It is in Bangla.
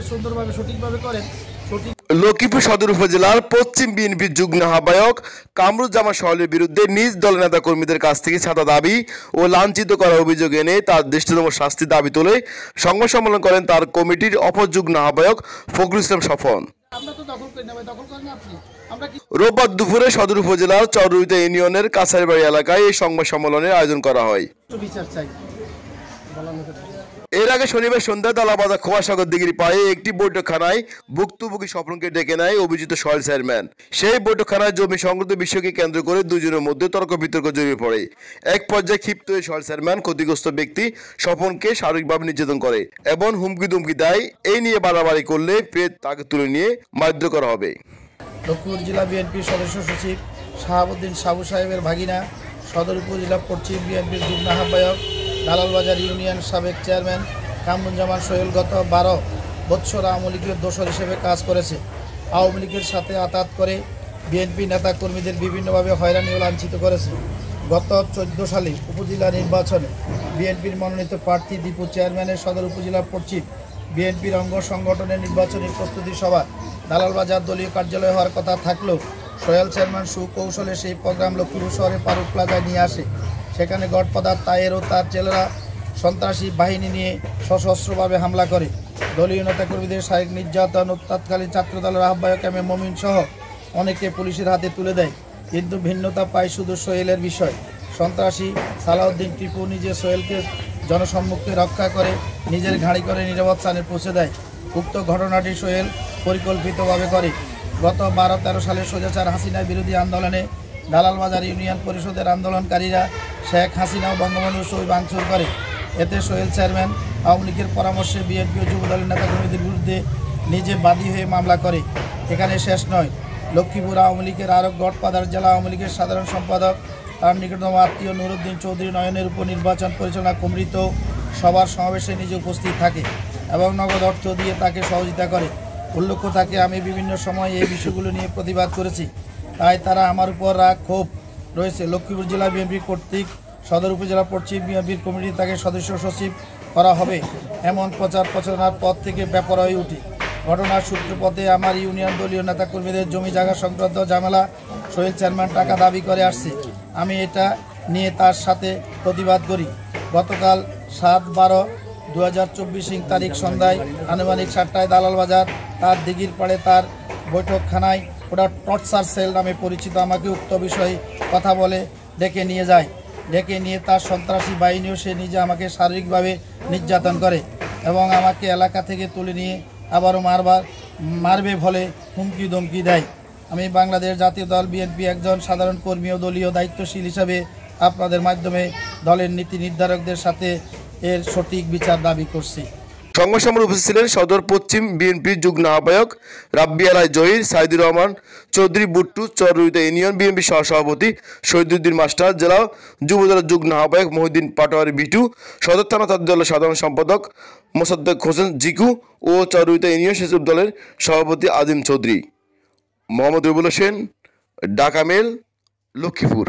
সুন্দরভাবে সঠিকভাবে করেন। লক্ষ্মীপুর সদর উপজেলার পশ্চিম বিএনপির যুগ্ম আহ্বায়ক কামরুজ্জামান সহলের বিরুদ্ধে নিজ দলের নেতা কর্মীদের কাছ থেকে ছাতা দাবি ও লাঞ্ছিত করার অভিযোগ এনে তার দৃষ্টিতম শাস্তির দাবি তুলে সংবাদ সম্মেলন করেন তার কমিটির অপর যুগ্ম আহ্বায়ক ফখরুল ইসলাম স্বপন। রোববার দুপুরে সদর উপজেলার চররুইতা ইউনিয়নের কাছারিবাড়ি এলাকায় এই সংবাদ সম্মেলনের আয়োজন করা হয়। এর আগে শনিবার সন্ধ্যায় দালাবাজার খোয়াসাগর দিঘির পায়ে একটি বৈঠকখানায় ভুক্তভোগী স্বপনকে ডেকে নেয় অভিযুক্ত সহেল চেয়ারম্যান। সেই বৈঠকখানায় জমি সংক্রান্ত বিষয়কে কেন্দ্র করে দুজনের মধ্যে তর্ক বিতর্ক জড়িয়ে পড়ে। এক পর্যায়ে ক্ষিপ্ত হয়ে সহেল চেয়ারম্যান ক্ষতিগ্রস্ত ব্যক্তি স্বপনকে শারীরিকভাবে নির্যাতন করে এবং হুমকি দুমকি দেয় এই নিয়ে বাড়াবাড়ি করলে ফের তাকে তুলে নিয়ে মারধর করা হবে। লক্ষ্মীপুর জেলা বিএনপির সদস্য সচিব শাহাবুদ্দিন সাবু সাহেবের ভাগিনা, সদর উপজেলা পশ্চিম বিএনপির যুগ্ম আহ্বায়ক দালালবাজার ইউনিয়ন সাবেক চেয়ারম্যান কামরুজ্জামান সোহেল গত 12 বৎসর আওয়ামী লীগের দোসর হিসেবে কাজ করেছে। আওয়ামী লীগের সাথে আতাত করে বিএনপি নেতা কর্মীদের বিভিন্নভাবে হয়রানি ও লাঞ্ছিত করেছে। গত 14 সালে উপজেলা নির্বাচনে বিএনপির মনোনীত প্রার্থী দীপু চেয়ারম্যানের সদর উপজেলা পশ্চিম বিএনপির অঙ্গ সংগঠনের নির্বাচনী প্রস্তুতি সভা দালালবাজার দলীয় কার্যালয় হওয়ার কথা থাকলেও সোহেল চেয়ারম্যান সুকৌশলে সেই প্রোগ্রাম লক্ষ্মীপুর শহরে ফারুক প্লাজায় নিয়ে আসে। সেখানে গডফাদার তায়ের ও তার ছেলেরা সন্ত্রাসী বাহিনী নিয়ে সশস্ত্রভাবে হামলা করে দলীয় নেতা কর্মীদের শারীরিক নির্যাতন ও তৎকালীন ছাত্রদলের আহ্বায়ক এম এ মমিন সহ অনেকে পুলিশের হাতে তুলে দেয়। কিন্তু ভিন্নতা পায় শুধু সোহেলের বিষয়। সন্ত্রাসী সালাউদ্দিন টিপু নিজে সোহেলকে জনসম্মুখে রক্ষা করে নিজের ঘাড়ি করে নিরাপদ স্থানে পৌঁছে দেয়। উক্ত ঘটনাটি সোহেল পরিকল্পিতভাবে করে। গত 12-13 সালে স্বৈরাচার হাসিনা বিরোধী আন্দোলনে দালালবাজার ইউনিয়ন পরিষদের আন্দোলনকারীরা শেখ হাসিনা ও বঙ্গবন্ধু ছবি ভাঙচুর করে। এতে সোহেল চেয়ারম্যান আওয়ামী লীগের পরামর্শে বিএনপি ও যুবদলের নেতাকর্মীদের বিরুদ্ধে নিজে বাদী হয়ে মামলা করে। এখানে শেষ নয়, লক্ষ্মীপুর আওয়ামী লীগের আরও গডফাদার জেলা আওয়ামী লীগের সাধারণ সম্পাদক তার নিকটতম আত্মীয় নুরুদ্দিন চৌধুরী নয়নের উপর নির্বাচন পরিচালনা কমিটিত সবার সমাবেশে নিজে উপস্থিত থাকে এবং নগদ অর্থ দিয়ে তাকে সহযোগিতা করে। উল্লেখ্য থাকে, আমি বিভিন্ন সময় এই বিষয়গুলো নিয়ে প্রতিবাদ করেছি, তাই তারা আমার উপর রাগ ক্ষোভ রয়েছে। লক্ষ্মীপুর জেলা বিএনপি কর্তৃক সদর উপজেলা পশ্চিম বিএনপির কমিটি তাকে সদস্য সচিব করা হবে এমন প্রচার প্রচারণার পর থেকে ব্যাপার হয়ে উঠে। ঘটনার সূত্রপথে আমার ইউনিয়ন দলীয় নেতাকর্মীদের জমি জায়গা সংক্রান্ত ঝামেলা সোহেল চেয়ারম্যান টাকা দাবি করে আসছে। আমি এটা নিয়ে তার সাথে প্রতিবাদ করি। গতকাল 7/12/2024 তারিখ সন্ধ্যায় আনুমানিক 7টায় দালালবাজার তার দিঘির পাড়ে তার বৈঠকখানায় ওটা টর্চার সেল নামে পরিচিত আমাকে উক্ত বিষয়ে কথা বলে ডেকে নিয়ে যায়। ডেকে নিয়ে তার সন্ত্রাসী বাহিনীও সে নিজে আমাকে শারীরিকভাবে নির্যাতন করে এবং আমাকে এলাকা থেকে তুলে নিয়ে আবারও মারবে বলে হুমকি ধমকি দেয়। আমি বাংলাদেশ জাতীয় দল বিএনপি একজন সাধারণ কর্মী ও দলীয় দায়িত্বশীল হিসাবে আপনাদের মাধ্যমে দলের নীতি নির্ধারকদের সাথে এর সঠিক বিচার দাবি করছি। সংবাদ সম্মেলনে উপস্থিত ছিলেন সদর পশ্চিম বিএনপির যুগ্ম আহ্বায়ক রাব্বি আলাই জহির, সাইদুর রহমান চৌধুরী বুট্টু, চররুইতা ইউনিয়ন বিএনপি সহসভাপতি শহীদুদ্দিন মাস্টার, জেলা যুবদলের যুগ্ম আহ্বায়ক মহিউদ্দিন পাটোয়ারি বিটু, সদর থানা দলের সাধারণ সম্পাদক মোসাদ্দেক হোসেন জিকু ও চররুইতা ইউনিয়ন সেচক দলের সভাপতি আজিম চৌধুরী। মোহাম্মদ রবিউল হোসেন, ঢাকা মেল, লক্ষ্মীপুর।